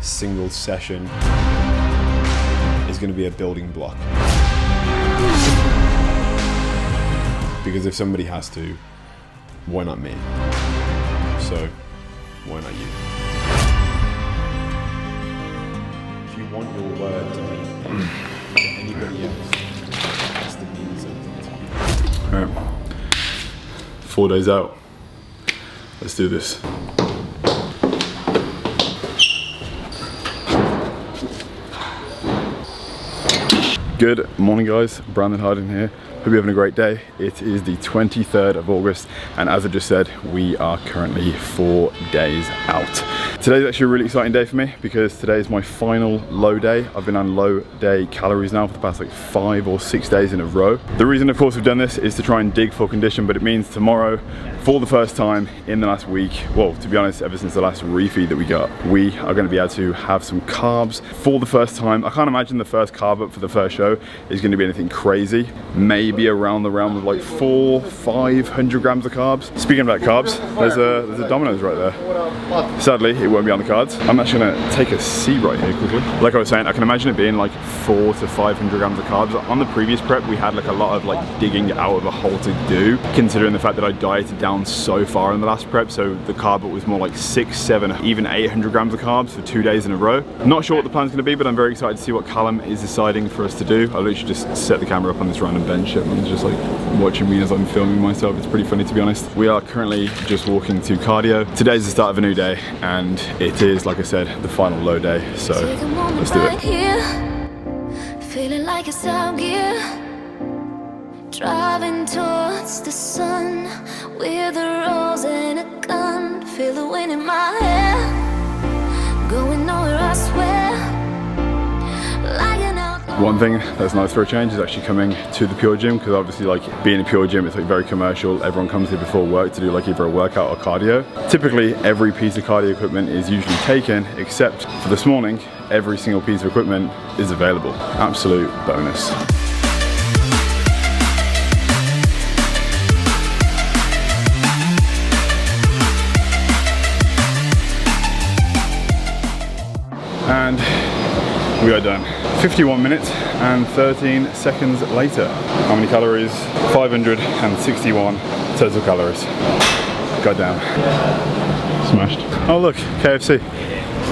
single session is going to be a building block. Because if somebody has to, why not me? So, why not you? If you want your word to mean anybody else, it has to mean something to you. Alright. 4 days out. Let's do this. Good morning guys, Brandon Harden here. Hope you're having a great day. It is the 23rd of August and as I just said, we are currently 4 days out. Today's actually a really exciting day for me because today is my final low day. I've been on low day calories now for the past like 5 or 6 days in a row. The reason of course we've done this is to try and dig for condition, but it means tomorrow, for the first time in the last week, well to be honest ever since the last refeed that we got, we are going to be able to have some carbs for the first time. I can't imagine the first carb up for the first show is going to be anything crazy. Maybe around the realm of like 400-500 grams of carbs. Speaking about carbs, there's a Domino's right there. Sadly, it won't be on the cards. I'm actually gonna take a seat right here quickly. Like I was saying, I can imagine it being like 400 to 500 grams of carbs. On the previous prep, we had like a lot of like digging out of a hole to do, considering the fact that I dieted down so far in the last prep. So the carb was more like 600, 700, even 800 grams of carbs for 2 days in a row. Not sure what the plan's gonna be, but I'm very excited to see what Callum is deciding for us to do. I literally just set the camera up on this random bench and just like watching me as I'm filming myself. It's pretty funny to be honest. We are currently just walking to cardio. Today's the start of a new day and it is, like I said, the final low day. So let's do it. Feeling like it's out gear, driving towards the sun with a rose and a gun. Feel the wind in my hair, going nowhere I swear. One thing that's nice for a change is actually coming to the Pure Gym, because obviously like being a Pure Gym, it's like very commercial. Everyone comes here before work to do like either a workout or cardio. Typically every piece of cardio equipment is usually taken, except for this morning, every single piece of equipment is available. Absolute bonus. And we are done. 51 minutes and 13 seconds later. How many calories? 561 total calories. God damn. Smashed. Oh look, KFC.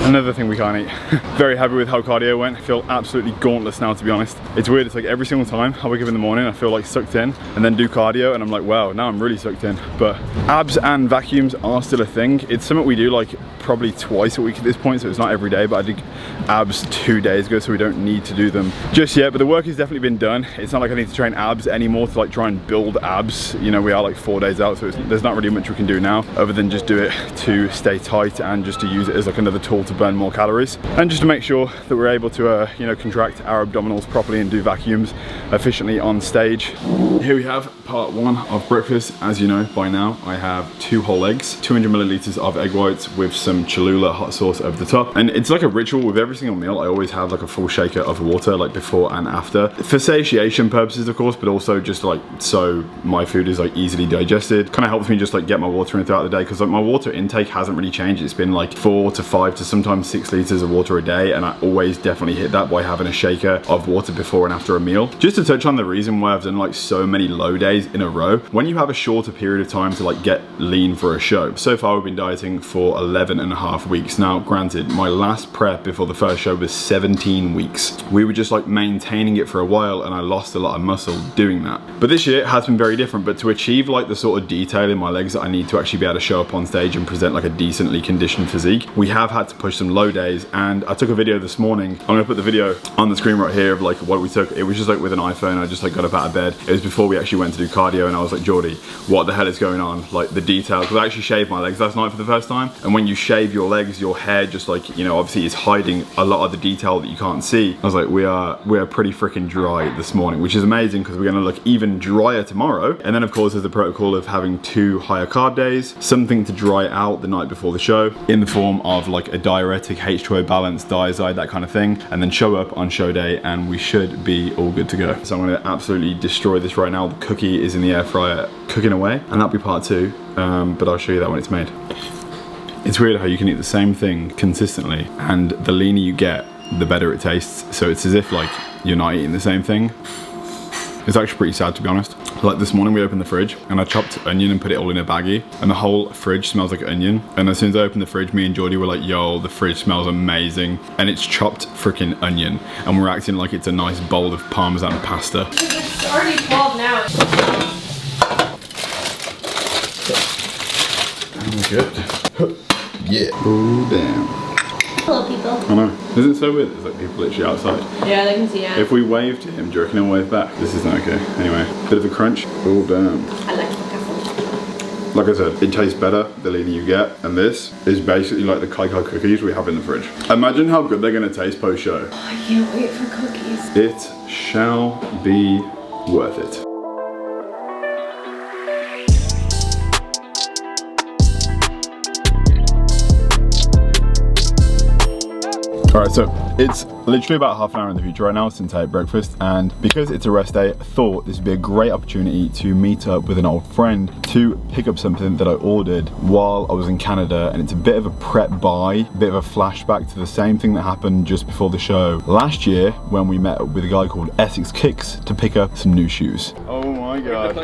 Another thing we can't eat. Very happy with how cardio went. I feel absolutely gauntless now, to be honest. It's weird, it's like every single time I wake up in the morning, I feel like sucked in, and then do cardio, and I'm like, wow, now I'm really sucked in. But abs and vacuums are still a thing. It's something we do like probably twice a week at this point, so it's not every day, but I did abs 2 days ago, so we don't need to do them just yet. But the work has definitely been done. It's not like I need to train abs anymore to like try and build abs. You know, we are like 4 days out, so there's not really much we can do now other than just do it to stay tight and just to use it as like another tool to burn more calories and just to make sure that we're able to you know, contract our abdominals properly and do vacuums efficiently on stage. Here we have part one of breakfast. As you know by now, I have 2 whole eggs, 200 milliliters of egg whites with some Cholula hot sauce over the top, and it's like a ritual with every single meal. I always have like a full shaker of water like before and after, for satiation purposes of course, but also just like so my food is like easily digested. Kind of helps me just like get my water in throughout the day, because like my water intake hasn't really changed. It's been like 4 to 5 to sometimes 6 liters of water a day, and I always definitely hit that by having a shaker of water before and after a meal. Just to touch on the reason why I've done like so many low days in a row, when you have a shorter period of time to like get lean for a show. So far we've been dieting for 11.5 weeks. Now granted, my last prep before the first show was 17 weeks. We were just like maintaining it for a while, and I lost a lot of muscle doing that. But this year it has been very different. But to achieve like the sort of detail in my legs that I need to actually be able to show up on stage and present like a decently conditioned physique, we have had to push some low days. And I took a video this morning. I'm gonna put the video on the screen right here of like what we took. It was just like with an iPhone. I just like got up out of bed. It was before we actually went to do cardio, and I was like, Geordie, what the hell is going on? Like the details, because I actually shaved my legs last night for the first time. And when you shave your legs, your hair just like, you know, obviously is hiding a lot of the detail that you can't see. I was like, we are pretty freaking dry this morning, which is amazing because we're gonna look even drier tomorrow. And then of course there's the protocol of having 2 higher carb days, something to dry out the night before the show in the form of like a diuretic, H2O balance, Diazide, that kind of thing, and then show up on show day and we should be all good to go. So I'm gonna absolutely destroy this right now. The cookie is in the air fryer cooking away, and that'll be part 2, but I'll show you that when it's made. It's weird how you can eat the same thing consistently, and the leaner you get, the better it tastes. So it's as if like you're not eating the same thing. It's actually pretty sad, to be honest. Like this morning we opened the fridge and I chopped onion and put it all in a baggie, and the whole fridge smells like onion. And as soon as I opened the fridge, me and Geordie were like, yo, the fridge smells amazing. And it's chopped freaking onion. And we're acting like it's a nice bowl of Parmesan pasta. It's already 12 now. Oh, good. Yeah. Oh, damn. Hello, people. I know. Isn't it so weird? There's like people literally outside. Yeah, they can see it. If we wave to him, do you reckon he'll wave back? This isn't okay. Anyway, bit of a crunch. Oh, damn. I like Picasso. Like I said, it tastes better the leaner you get, and this is basically like the Kai Kai cookies we have in the fridge. Imagine how good they're gonna taste post-show. Oh, I can't wait for cookies. It shall be worth it. Alright, so it's literally about half an hour in the future right now since I ate breakfast, and because it's a rest day, I thought this would be a great opportunity to meet up with an old friend to pick up something that I ordered while I was in Canada. And it's a bit of a prep buy, a bit of a flashback to the same thing that happened just before the show last year when we met with a guy called Essex Kicks to pick up some new shoes. Oh my god.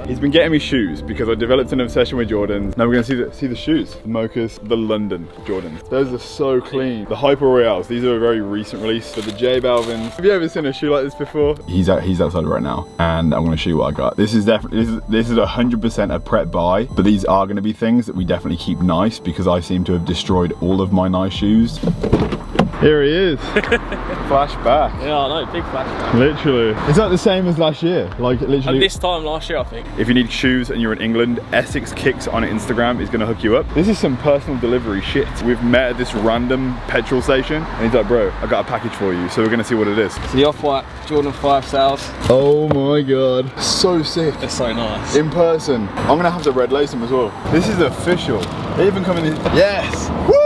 He's been getting me shoes because I developed an obsession with Jordans. Now we're gonna see the shoes. The Mochas, the London Jordans. Those are so clean. The Hyper Royales, these are a very recent release. But the J Balvins, have you ever seen a shoe like this before? He's outside right now, and I'm gonna show you what I got. This is definitely, this is 100% a prep buy, but these are gonna be things that we definitely keep nice because I seem to have destroyed all of my nice shoes. Here he is. Flashback. Yeah, I know, big flashback. Literally. Is that the same as last year? Like literally. And this time last year, I think. If you need shoes and you're in England, Essex Kicks on Instagram is gonna hook you up. This is some personal delivery shit. We've met at this random petrol station and he's like, bro, I got a package for you. So we're gonna see what it is. So the Off-White Jordan 5 sales. Oh my God. So sick. They're so nice. In person. I'm gonna have to red lace them as well. This is official. They even come in this. Yes. Woo!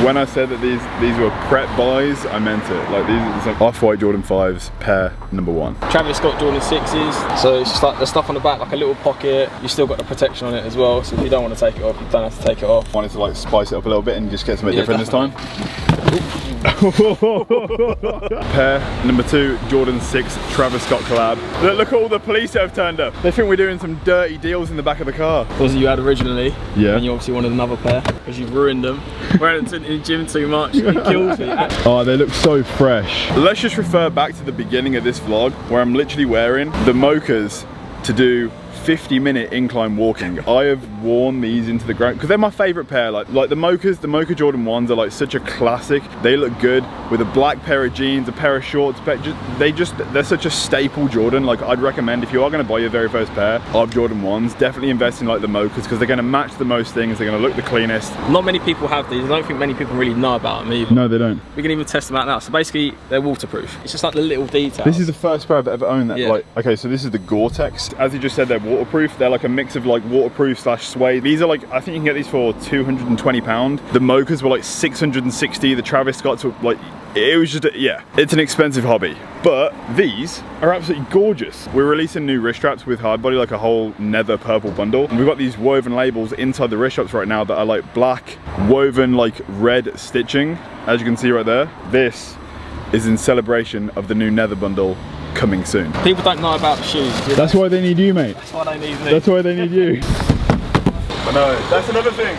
When I said that these were prep buys, I meant it. Like these are some Off-White Jordan 5s, pair number 1. Travis Scott Jordan 6s. So it's just like the stuff on the back, like a little pocket. You still got the protection on it as well. So if you don't want to take it off, you don't have to take it off. Wanted to like spice it up a little bit and just get something different definitely. this time. Pair number 2, Jordan 6 Travis Scott collab. Look at all the police that have turned up. They think we're doing some dirty deals in the back of the car. Those you had originally. Yeah. And you obviously wanted another pair because you've ruined them. Wearing them in the gym too much. It kills me. Oh, they look so fresh. Let's just refer back to the beginning of this vlog where I'm literally wearing the Mochas to do 50-minute incline walking. I have worn these into the ground because they're my favorite pair. Like the Mochas, the Mocha Jordan 1s are like such a classic. They look good with a black pair of jeans, a pair of shorts. They're such a staple Jordan. Like I'd recommend if you are going to buy your very first pair of Jordan 1s, definitely invest in like the Mochas because they're going to match the most things. They're going to look the cleanest. Not many people have these. I don't think many people really know about them either. No, they don't. We can even test them out now. So basically, they're waterproof. It's just like the little details. This is the first pair I've ever owned that. Yeah. Like, okay, so this is the Gore-Tex. As you just said, they're waterproof. They're like a mix of like waterproof / suede. These are like, I think you can get these for £220. The Mochas were like 660. The Travis Scotts were like, it was just, yeah, it's an expensive hobby. But these are absolutely gorgeous. We're releasing new wrist straps with Hardbody, like a whole nether purple bundle. And we've got these woven labels inside the wrist straps right now that are like black, woven like red stitching, as you can see right there. This is in celebration of the new nether bundle coming soon. People don't know about the shoes. That's why they need you, mate. That's why they need me. That's why they need you. I know. That's another thing.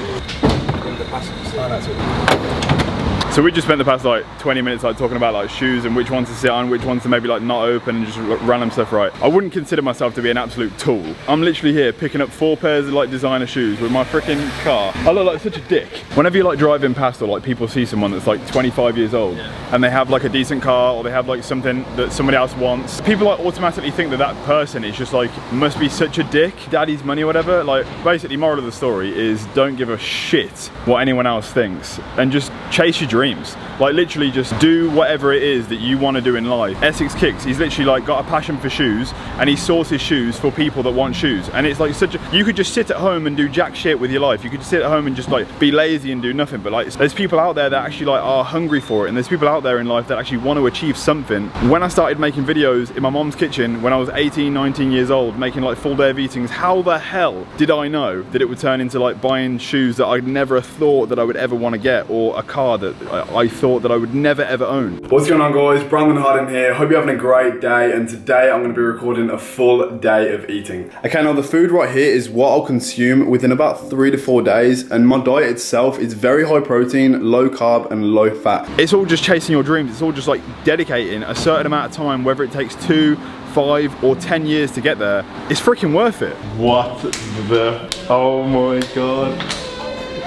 So we just spent the past like 20 minutes like talking about like shoes and which ones to sit on, which ones to maybe like not open and just random stuff, right? I wouldn't consider myself to be an absolute tool. I'm literally here picking up 4 pairs of like designer shoes with my freaking car. I look like such a dick. Whenever you like driving past or like people see someone that's like 25 years old and they have like a decent car or they have like something that somebody else wants, people like automatically think that that person is just like, must be such a dick, daddy's money or whatever. Like basically moral of the story is don't give a shit what anyone else thinks and just chase your dreams. dreams. Like literally just do whatever it is that you want to do in life. Essex Kicks, he's literally like got a passion for shoes, and he sources shoes for people that want shoes. And it's like such a, you could just sit at home and do jack shit with your life. You could just sit at home and just like be lazy and do nothing. But like there's people out there that actually like are hungry for it, and there's people out there in life that actually want to achieve something. When I started making videos in my mom's kitchen when I was 18, 19 years old, making like full day of eatings, how the hell did I know that it would turn into like buying shoes that I'd never thought that I would ever want to get, or a car that I thought that I would never ever own? What's going on, guys? Brandon Harden here. Hope you're having a great day, and today I'm going to be recording a full day of eating. Okay, now the food right here is what I'll consume within about 3 to 4 days, and my diet itself is very high protein, low carb and low fat. It's all just chasing your dreams. It's all just like dedicating a certain amount of time, whether it takes 2, 5 or 10 years to get there. It's freaking worth it. What the, oh my god.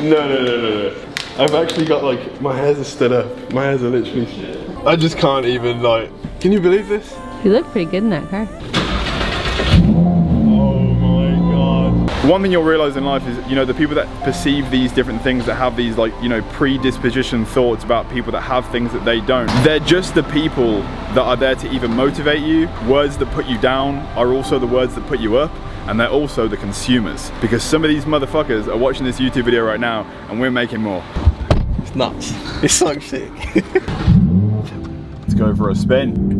No. I've actually got like, my hairs are stood up. My hairs are literally, I just can't even like, can you believe this? You look pretty good in that car. Oh my god. One thing you'll realize in life is, you know, the people that perceive these different things, that have these like, you know, predisposition thoughts about people that have things that they don't, they're just the people that are there to either motivate you. Words that put you down are also the words that put you up. And they're also the consumers, because some of these motherfuckers are watching this YouTube video right now and we're making more. It's nuts. It's so sick. Let's go for a spin.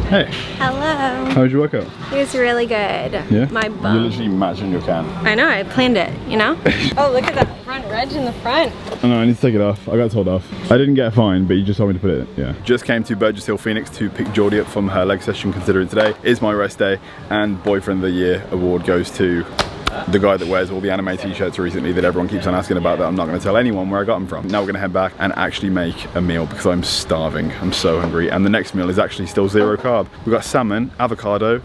Hey. Hello. How was your workout? It was really good. Yeah? My bum. You're literally matching your can. I know, I planned it, you know? Oh, look at that front wedge in the front. Oh no, I need to take it off. I got told off. I didn't get a fine, but you just told me to put it in. Yeah. Just came to Burgess Hill Phoenix to pick Geordie up from her leg session, considering today is my rest day, and Boyfriend of the Year award goes to the guy that wears all the anime t-shirts recently that everyone keeps on asking about, that I'm not going to tell anyone where I got them from. Now we're going to head back and actually make a meal because I'm starving. I'm so hungry, and the next meal is actually still 0 carb. We've got salmon, avocado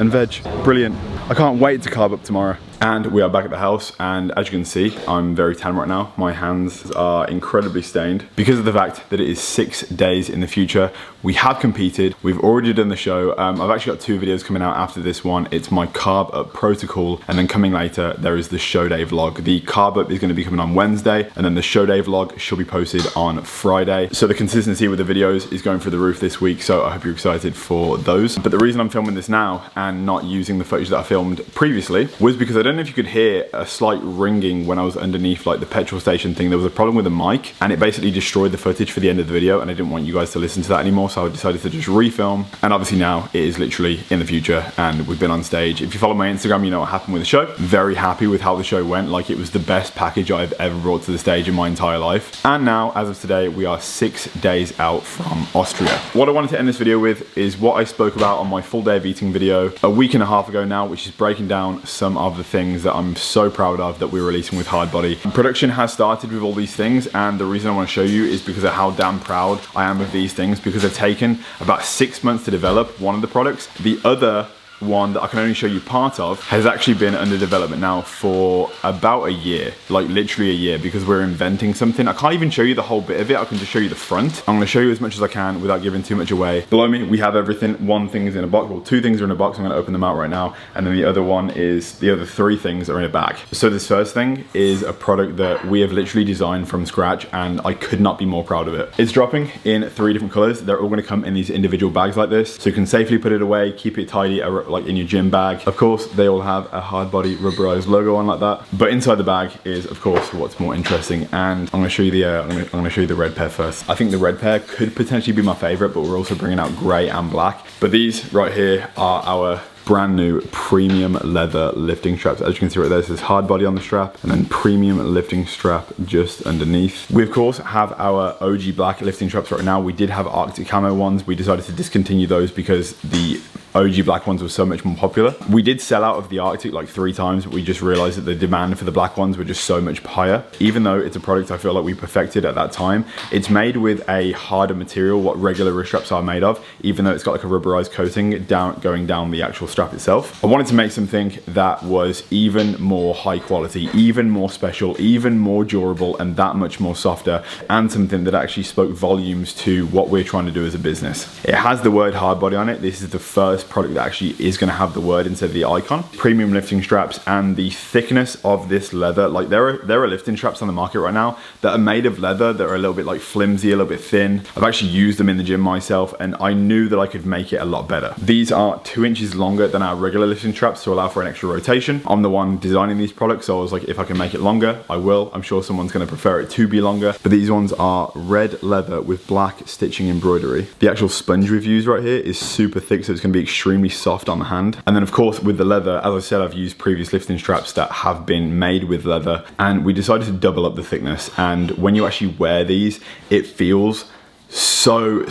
and veg. Brilliant. I can't wait to carb up tomorrow. And we are back at the house, and as you can see, I'm very tan right now. My hands are incredibly stained because of the fact that it is 6 days in the future. We have competed, we've already done the show. I've actually got 2 videos coming out after this one. It's my carb up protocol, and then coming later, there is the show day vlog. The carb up is gonna be coming on Wednesday, and then the show day vlog should be posted on Friday. So the consistency with the videos is going through the roof this week, so I hope you're excited for those. But the reason I'm filming this now and not using the footage that I filmed previously was because I don't know if you could hear a slight ringing when I was underneath like the petrol station thing. There was a problem with the mic, and it basically destroyed the footage for the end of the video, and I didn't want you guys to listen to that anymore, so I decided to just refilm. And obviously now it is literally in the future, and we've been on stage. If you follow my Instagram, you know what happened with the show. Very happy with how the show went. Like, it was the best package I've ever brought to the stage in my entire life. And now, as of today, we are 6 days out from Austria. What I wanted to end this video with is what I spoke about on my full day of eating video a week and a half ago now, which is breaking down some of the things that I'm so proud of that we're releasing with Hardbody. Production has started with all these things, and the reason I want to show you is because of how damn proud I am of these things, because they've taken about 6 months to develop one of the products. The other one that I can only show you part of has actually been under development now for about a year, like literally a year, because we're inventing something. I can't even show you the whole bit of it. I can just show you the front. I'm going to show you as much as I can without giving too much away. Below me we have everything. One thing is in a box, well, 2 things are in a box. I'm going to open them out right now, and then the other one is, the other 3 things are in a bag. So this first thing is a product that we have literally designed from scratch, and I could not be more proud of it. It's dropping in 3 different colors. They're all going to come in these individual bags like this, so you can safely put it away, keep it tidy, like in your gym bag. Of course, they all have a Hardbody rubberized logo on like that. But inside the bag is, of course, what's more interesting. And I'm going to show you the I'm going to show you the red pair first. I think the red pair could potentially be my favorite, but we're also bringing out grey and black. But these right here are our brand new premium leather lifting straps. As you can see right there, it says Hardbody on the strap, and then premium lifting strap just underneath. We of course have our OG black lifting straps right now. We did have Arctic camo ones. We decided to discontinue those because the OG black ones were so much more popular. We did sell out of the Arctic like 3 times, but we just realized that the demand for the black ones were just so much higher. Even though it's a product I feel like we perfected at that time, it's made with a harder material, what regular wrist straps are made of, even though it's got like a rubberized coating going down the actual strap itself. I wanted to make something that was even more high quality, even more special, even more durable, and that much more softer, and something that actually spoke volumes to what we're trying to do as a business. It has the word hard body on it. This is the first product that actually is going to have the word instead of the icon. Premium lifting straps, and the thickness of this leather, like there are lifting straps on the market right now that are made of leather that are a little bit like flimsy, a little bit thin. I've actually used them in the gym myself, and I knew that I could make it a lot better. These are 2 inches longer than our regular lifting straps to allow for an extra rotation. I'm the one designing these products, so I was like, if I can make it longer, I will. I'm sure someone's going to prefer it to be longer, but these ones are red leather with black stitching embroidery. The actual sponge we've used right here is super thick, so it's going to be extremely soft on the hand. And then of course with the leather, as I said, I've used previous lifting straps that have been made with leather, and we decided to double up the thickness. And when you actually wear these, it feels so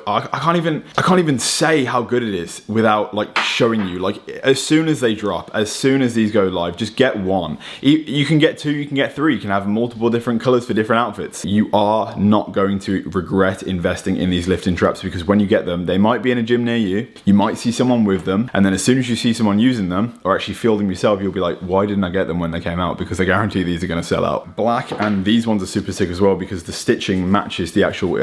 I can't even say how good it is without like showing you. Like as soon as they drop, as soon as these go live, just get one. You can get 2, you can get 3, you can have multiple different colors for different outfits. You are not going to regret investing in these lifting straps, because when you get them, they might be in a gym near you, you might see someone with them, and then as soon as you see someone using them or actually feel them yourself, you'll be like, why didn't I get them when they came out? Because I guarantee these are going to sell out. Black, and these ones are super sick as well because the stitching matches the actual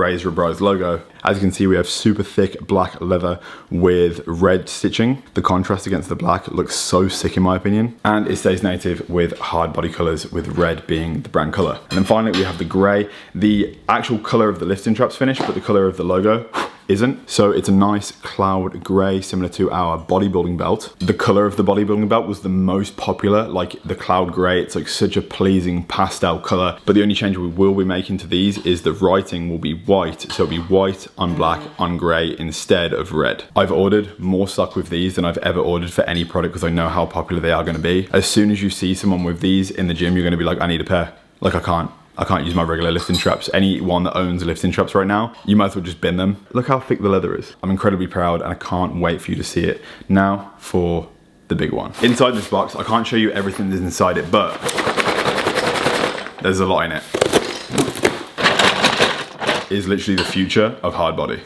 Raise rubberized logo. As you can see, we have super thick black leather with red stitching. The contrast against the black looks so sick in my opinion, and it stays native with hard body colors, with red being the brand color. And then finally we have the gray. The actual color of the lifting straps finished, but the color of the logo isn't. So it's a nice cloud gray, similar to our bodybuilding belt. The color of the bodybuilding belt was the most popular, like the cloud gray. It's like such a pleasing pastel color, but the only change we will be making to these is the writing will be white. So it'll be white on black on gray instead of red. I've ordered more stock with these than I've ever ordered for any product because I know how popular they are going to be. As soon as you see someone with these in the gym, you're going to be like, I need a pair. Like I can't use my regular lifting straps. Anyone that owns lifting straps right now, you might as well just bin them. Look how thick the leather is. I'm incredibly proud and I can't wait for you to see it. Now for the big one. Inside this box, I can't show you everything that's inside it, but there's a lot in it. It is literally the future of hard body.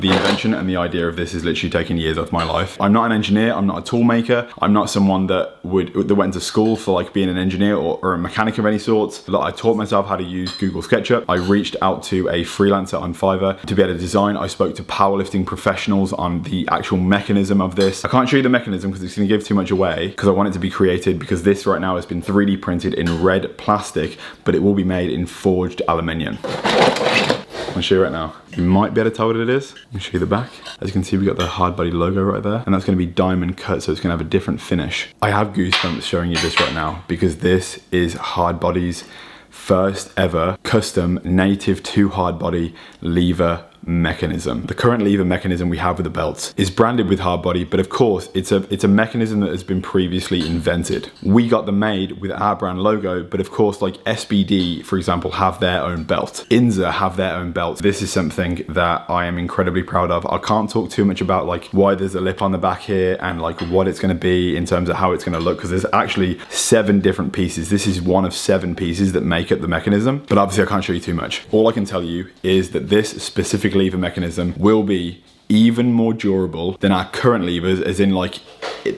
The invention and the idea of this is literally taking years off my life. I'm not an engineer, I'm not a tool maker, I'm not someone that went to school for like being an engineer or a mechanic of any sort. I taught myself how to use Google SketchUp. I reached out to a freelancer on Fiverr to be able to design. I spoke to powerlifting professionals on the actual mechanism of this. I can't show you the mechanism because it's gonna give too much away, because I want it to be created, because this right now has been 3D printed in red plastic, but it will be made in forged aluminium. I'll show you right now. You might be able to tell what it is. Let me show you the back. As you can see, we got the hard body logo right there, and that's gonna be diamond cut, so it's gonna have a different finish. I have goosebumps showing you this right now because this is hard body's first ever custom native to hard body lever mechanism. The current lever mechanism we have with the belts is branded with hard body, but of course it's a mechanism that has been previously invented. We got them made with our brand logo, but of course like SBD, for example, have their own belt. Inza have their own belt. This is something that I am incredibly proud of. I can't talk too much about like why there's a lip on the back here and like what it's going to be in terms of how it's going to look, because there's actually 7 different pieces. This is one of 7 pieces that make up the mechanism, but obviously I can't show you too much. All I can tell you is that this specific lever mechanism will be even more durable than our current levers, as in like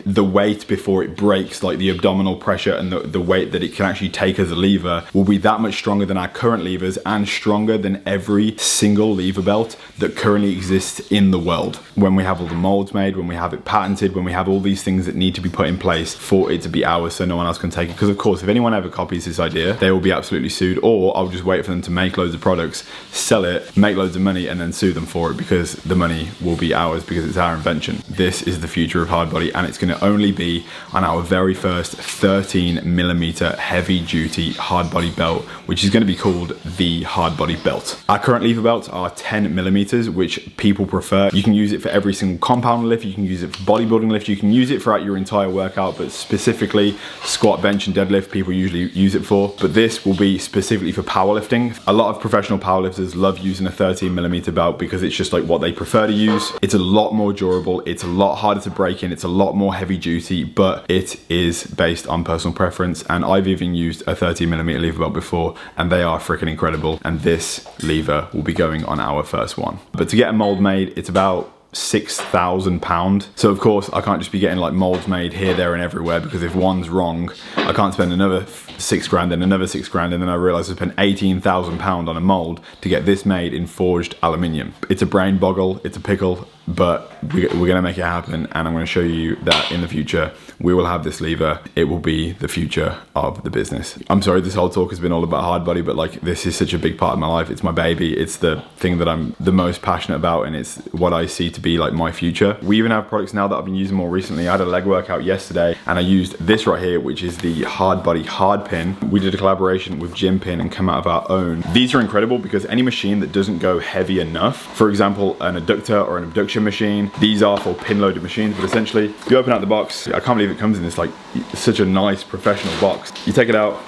the weight before it breaks, like the abdominal pressure and the weight that it can actually take as a lever will be that much stronger than our current levers, and stronger than every single lever belt that currently exists in the world. When we have all the molds made, when we have it patented, when we have all these things that need to be put in place for it to be ours so no one else can take it. Because of course, if anyone ever copies this idea, they will be absolutely sued, or I'll just wait for them to make loads of products, sell it, make loads of money, and then sue them for it, because the money will be ours because it's our invention. This is the future of hard body, and it's going to only be on our very first 13mm heavy duty hard body belt, which is going to be called the hard body belt. Our current lever belts are 10mm, which people prefer. You can use it for every single compound lift, you can use it for bodybuilding lift, you can use it throughout your entire workout, but specifically squat, bench and deadlift people usually use it for. But this will be specifically for powerlifting. A lot of professional powerlifters love using a 13mm belt because it's just like what they prefer to use. It's a lot more durable, it's a lot harder to break in, it's a lot more heavy duty, but it is based on personal preference. And I've even used a 13mm lever belt before and they are freaking incredible. And this lever will be going on our first one. But to get a mold made, it's about £6,000. So of course I can't just be getting like molds made here, there and everywhere, because if one's wrong, I can't spend another 6 grand and another 6 grand, and then I realise I spent £18,000 on a mold to get this made in forged aluminium. It's a brain boggle, it's a pickle, but we're gonna make it happen, and I'm gonna show you that in the future we will have this lever. It will be the future of the business. I'm sorry this whole talk has been all about hard body, but like this is such a big part of my life. It's my baby, it's the thing that I'm the most passionate about, and it's what I see to be like my future. We even have products now that I've been using more recently. I had a leg workout yesterday and I used this right here, which is the hard body hard pin. We did a collaboration with Gym Pin and come out of our own. These are incredible because any machine that doesn't go heavy enough, for example an adductor or an abduction machine, these are for pin loaded machines. But essentially you open out the box, I can't believe it comes in this like such a nice professional box. You take it out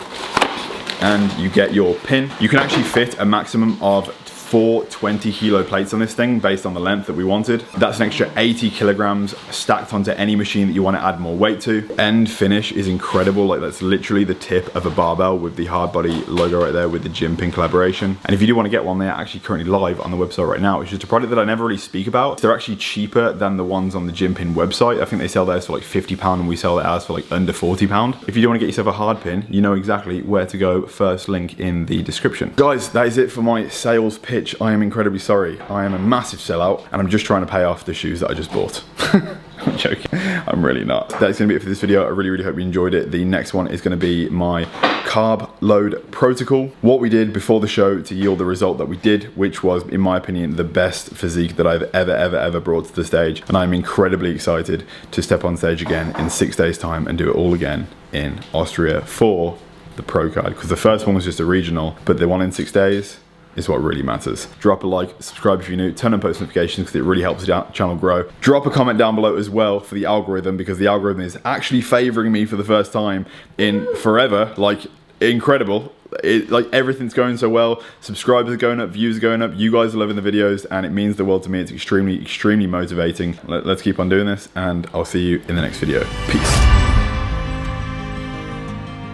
and you get your pin. You can actually fit a maximum of 4 20-kilo plates on this thing based on the length that we wanted. That's an extra 80 kilograms stacked onto any machine that you want to add more weight to. End finish is incredible. Like that's literally the tip of a barbell with the hard body logo right there with the Gym Pin collaboration. And if you do want to get one, they're actually currently live on the website right now. It's just a product that I never really speak about. They're actually cheaper than the ones on the Gym Pin website. I think they sell theirs for like £50 and we sell ours for like under £40. If you do want to get yourself a hard pin, you know exactly where to go. First link in the description. Guys, that is it for my sales pitch. I am incredibly sorry. I am a massive sellout and I'm just trying to pay off the shoes that I just bought. I'm joking, I'm really not. That's gonna be it for this video. I really hope you enjoyed it. The next one is gonna be my carb load protocol. What we did before the show to yield the result that we did, which was, in my opinion, the best physique that I've ever brought to the stage. And I'm incredibly excited to step on stage again in 6 days time and do it all again in Austria for the pro card. Because the first one was just a regional, but the one in 6 days is what really matters. Drop a like, subscribe if you're new, turn on post notifications because it really helps the channel grow. Drop a comment down below as well for the algorithm, because the algorithm is actually favoring me for the first time in forever. Like, incredible. Like everything's going so well. Subscribers are going up, views are going up, you guys are loving the videos, and it means the world to me. It's extremely motivating. Let's keep on doing this, and I'll see you in the next video. Peace.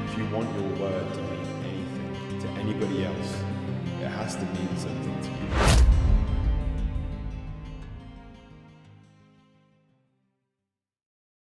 If you want your word to mean anything to anybody else, it has to mean something to you.